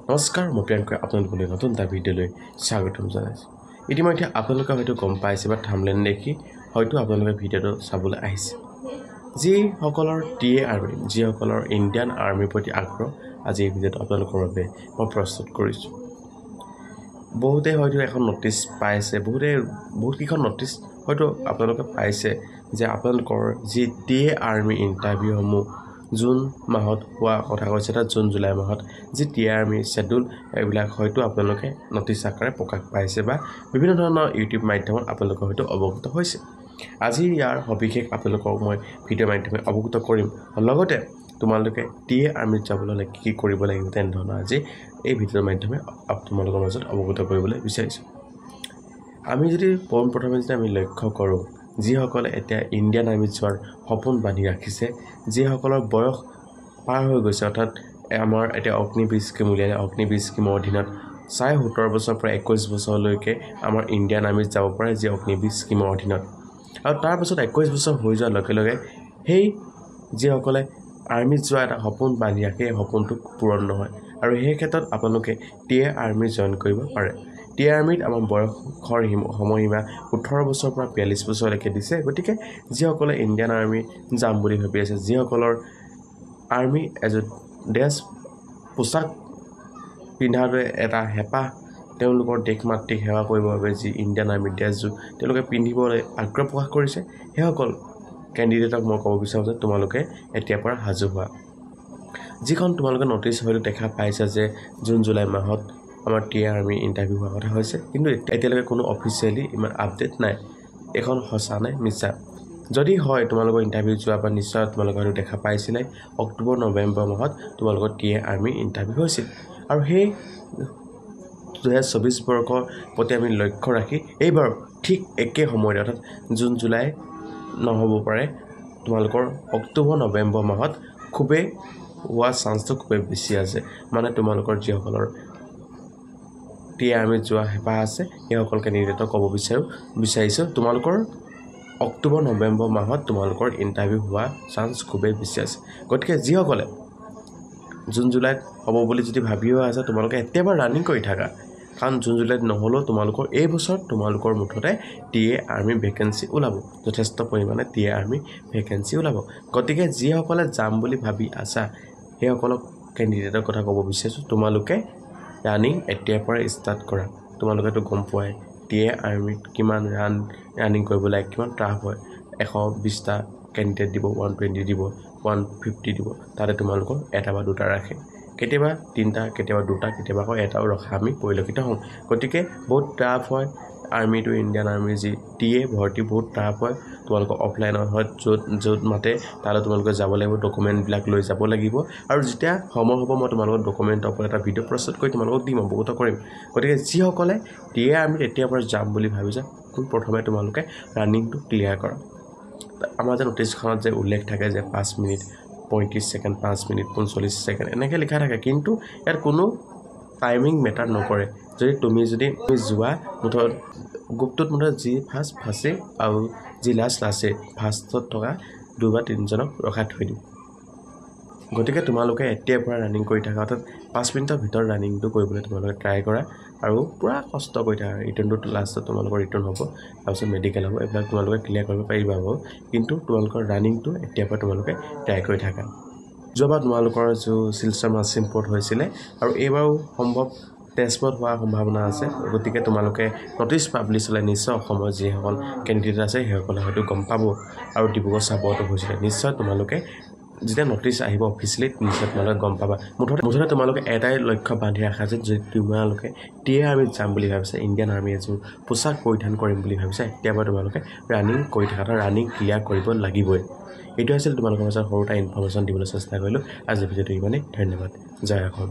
নমস্কাৰ মই প্ৰিয়ংকা আপোনালোকলৈ নতুন এটা ভিডিঅ'লৈ স্বাগতম জনাইছোঁ ইতিমধ্যে আপোনালোকে হয়তো গম পাইছে বা থাম্বনেইল দেখি হয়তো আপোনালোকে ভিডিঅ'টো চাবলৈ আহিছে যিসকলৰ টিএ আৰ্মি যিসকলৰ ইণ্ডিয়ান আৰ্মিৰ প্ৰতি আগ্ৰহ আজি এই ভিডিঅ'টো আপোনালোকৰ বাবে মই প্ৰস্তুত কৰিছোঁ বহুতে হয়তো এখন নটিচ পাইছে বহুতকেইখন নটিচ হয়তো আপোনালোকে পাইছে যে আপোনালোকৰ যি টিএ আৰ্মি ইণ্টাৰভিউসমূহ জুন মাহত হোৱা কথা কৈছে এটা জুন জুলাই মাহত যি টিএ আৰ্মি শেডিউল এইবিলাক হয়তো আপোনালোকে নটিচ আকাৰে প্ৰকাশ পাইছে বা বিভিন্ন ধৰণৰ ইউটিউব মাধ্যমত আপোনালোকে হয়তো অৱগত হৈছে আজি ইয়াৰ সবিশেষ আপোনালোকক মই ভিডিঅ' মাধ্যমে অৱগত কৰিম লগতে তোমালোকে টিএ আৰ্মিত যাবলৈ হ'লে কি কৰিব লাগিব তেনে ধৰণৰ আজি এই ভিডিঅ'ৰ মাধ্যমে তোমালোকৰ মাজত অৱগত কৰিবলৈ বিচাৰিছোঁ আমি যদি প্ৰথমে যদি আমি লক্ষ্য কৰোঁ যিসকলে এতিয়া ইণ্ডিয়ান আৰ্মিত যোৱাৰ সপোন বান্ধি ৰাখিছে যিসকলৰ বয়স পাৰ হৈ গৈছে অৰ্থাৎ আমাৰ এতিয়া অগ্নিবীৰ স্কিম উলিয়ালে অগ্নিবীৰ স্কিমৰ অধীনত 17 বছৰৰ পৰা 21 বছৰলৈকে আমাৰ ইণ্ডিয়ান আৰ্মিত যাব পাৰে যি অগ্নিবীৰ স্কিমৰ অধীনত আৰু তাৰ পাছত 21 বছৰ হৈ যোৱাৰ লগে লগে সেই যিসকলে আৰ্মিত যোৱা এটা সপোন বান্ধি ৰাখে এই সপোনটো পূৰণ নহয় আৰু সেই ক্ষেত্ৰত আপোনালোকে টিএ আৰ্মি জইন কৰিব পাৰে টিএ আৰ্মিত আমাৰ বয়সৰ সময়সীমা 18 বছৰৰ পৰা 42 বছৰলৈকে দিছে গতিকে যিসকলে ইণ্ডিয়ান আৰ্মি যাম বুলি ভাবি আছে যিসকলৰ আৰ্মি এজ ড্ৰেছ পোছাক পিন্ধাটোৱে এটা হেঁপাহ তেওঁলোকৰ দেশ মাতৃক সেৱা কৰিবৰ বাবে যি ইণ্ডিয়ান আৰ্মি ড্ৰেছযোৰ তেওঁলোকে পিন্ধিবলৈ আগ্ৰহ প্ৰকাশ কৰিছে সেইসকল কেণ্ডিডেটক মই ক'ব বিচাৰোঁ যে তোমালোকে এতিয়াৰ পৰা সাজু হোৱা যিখন তোমালোকে নটিচ হয়তো দেখা পাইছে যে জুন জুলাই মাহত আমাৰ টিএ আৰ্মি ইণ্টাৰভিউ হোৱাৰ কথা হৈছে কিন্তু এতিয়ালৈকে কোনো অফিচিয়েলি ইমান আপডেট নাই এখন সঁচা নে মিছা যদি হয় তোমালোকৰ ইণ্টাৰভিউ যোৱা বা নিশ্চয় তোমালোকে হয়তো দেখা পাইছিলে অক্টোবৰ নৱেম্বৰ মাহত তোমালোকৰ টিএ আৰ্মি ইণ্টাৰভিউ হৈছিল আৰু সেই 2024 বৰ্ষৰ প্ৰতি আমি লক্ষ্য ৰাখি এইবাৰ ঠিক একে সময়তে অৰ্থাৎ জুন জুলাই নহ'ব পাৰে তোমালোকৰ অক্টোবৰ নৱেম্বৰ মাহত খুবেই হোৱা চান্সটো খুবেই বেছি আছে মানে তোমালোকৰ যিসকলৰ টিএ আৰ্মিত যোৱা হেঁপাহ আছে সেইসকল কেণ্ডিডেটক ক'ব বিচাৰিছোঁ তোমালোকৰ অক্টোবৰ নৱেম্বৰ মাহত তোমালোকৰ ইণ্টাৰভিউ হোৱা চান্স খুবেই বেছি আছে গতিকে যিসকলে জুন জুলাইত হ'ব বুলি যদি ভাবিও আছে তোমালোকে এতিয়াৰ ৰানিং কৰি থাকা কাৰণ জুন জুলাইত নহ'লেও তোমালোকৰ এই বছৰ তোমালোকৰ মুঠতে টিএ আৰ্মি ভেকেঞ্চি ওলাব যথেষ্ট পৰিমাণে টিএ আৰ্মি ভেকেঞ্চি ওলাব গতিকে যিসকলে যাম বুলি ভাবি আছা সেইসকলক কেণ্ডিডেটৰ কথা ক'ব বিচাৰিছোঁ তোমালোকে ৰানিং এতিয়াৰ পৰা ষ্টাৰ্ট কৰা তোমালোকেতো গম পোৱাই টিএ আৰ্মিত কিমান ৰানিং কৰিব লাগে কিমান টাফ হয় 120টা কেণ্ডিডেট দিব 120 দিব 150 দিব তাতে তোমালোকৰ এটা বা দুটা ৰাখে কেতিয়াবা তিনিটা কেতিয়াবা দুটা কেতিয়াবা আকৌ এটাও ৰখা আমি পৰিলক্ষিত হওঁ গতিকে বহুত টাফ হয় আৰ্মি টু ইণ্ডিয়ান আৰ্মিৰ যি টিএ ভৰ্তি বহুত টাফ হয় তোমালোকৰ অফলাইনত হয় য'ত মাতে তালৈ তোমালোকে যাব লাগিব ডকুমেণ্টবিলাক লৈ যাব লাগিব আৰু যেতিয়া সময় হ'ব মই তোমালোকৰ ডকুমেণ্টৰ ওপৰত এটা ভিডিঅ' প্ৰস্তুত কৰি তোমালোকক দিম অৱগত কৰিম গতিকে যিসকলে টিএ আৰ্মিত এতিয়াৰ পৰা যাম বুলি ভাবিছে প্ৰথমে তোমালোকে ৰানিংটো ক্লিয়াৰ কৰা আমাৰ যে নটিচখনত যে উল্লেখ থাকে যে 5 মিনিট 35 ছেকেণ্ড 5 মিনিট 45 ছেকেণ্ড এনেকৈ লিখা থাকে কিন্তু ইয়াত কোনো টাইমিং মেটাৰ নকৰে যদি তুমি যোৱা মুঠত গ্ৰুপটোত মুঠত যি ফাৰ্ষ্ট আৰু যি লাষ্টে ফাৰ্ষ্টত থকা 2 বা 3 জনক ৰখাই থৈ দিম গতিকে তোমালোকে এতিয়াৰ পৰা ৰানিং কৰি থাকা অৰ্থাৎ 5 মিনিটৰ ভিতৰত ৰানিংটো কৰিবলৈ তোমালোকে ট্ৰাই কৰা আৰু পূৰা কষ্ট কৰি থাকা ৰিটাৰ্ণটো লাষ্টত তোমালোকৰ ৰিটাৰ্ণ হ'ব তাৰপিছত মেডিকেল হ'ব এইবিলাক তোমালোকে ক্লিয়াৰ কৰিব পাৰিবা হ'ব কিন্তু তোমালোকৰ ৰানিংটো এতিয়াৰ পৰা তোমালোকে ট্ৰাই কৰি থাকা যোৱাবাৰ তোমালোকৰ শিলচৰ মাছৰুম পৰ্ট হৈছিলে আৰু এইবাৰো সম্ভৱ তেজপুৰত হোৱাৰ সম্ভাৱনা আছে গতিকে তোমালোকে নটিচ পাব্লিছ হ'লে নিশ্চয় অসমৰ যিসকল কেণ্ডিডেট আছে সেইসকলে হয়তো গম পাব আৰু ডিব্ৰুগড় চাবুৱাটো হৈছিলে নিশ্চয় তোমালোকে যেতিয়া নটিচ আহিব অফিচিয়েলি নিশ্চয় তোমালোকে গম পাবা মুঠতে তোমালোকে এটাই লক্ষ্য বান্ধি ৰাখা যে যদি তোমালোকে টিএ আৰ্মিত যাম বুলি ভাবিছে ইণ্ডিয়ান আৰ্মি এযোৰ পোছাক পৰিধান কৰিম বুলি ভাবিছে এতিয়াৰ তোমালোকে ৰানিং কৰি থকা ৰানিং ক্লিয়াৰ কৰিব লাগিবই এইটো আছিল তোমালোকৰ মাজত সৰু এটা ইনফৰ্মেশ্যন দিবলৈ চেষ্টা কৰিলোঁ আজি ভিডিঅ'টো ইমানেই ধন্যবাদ জয় অসম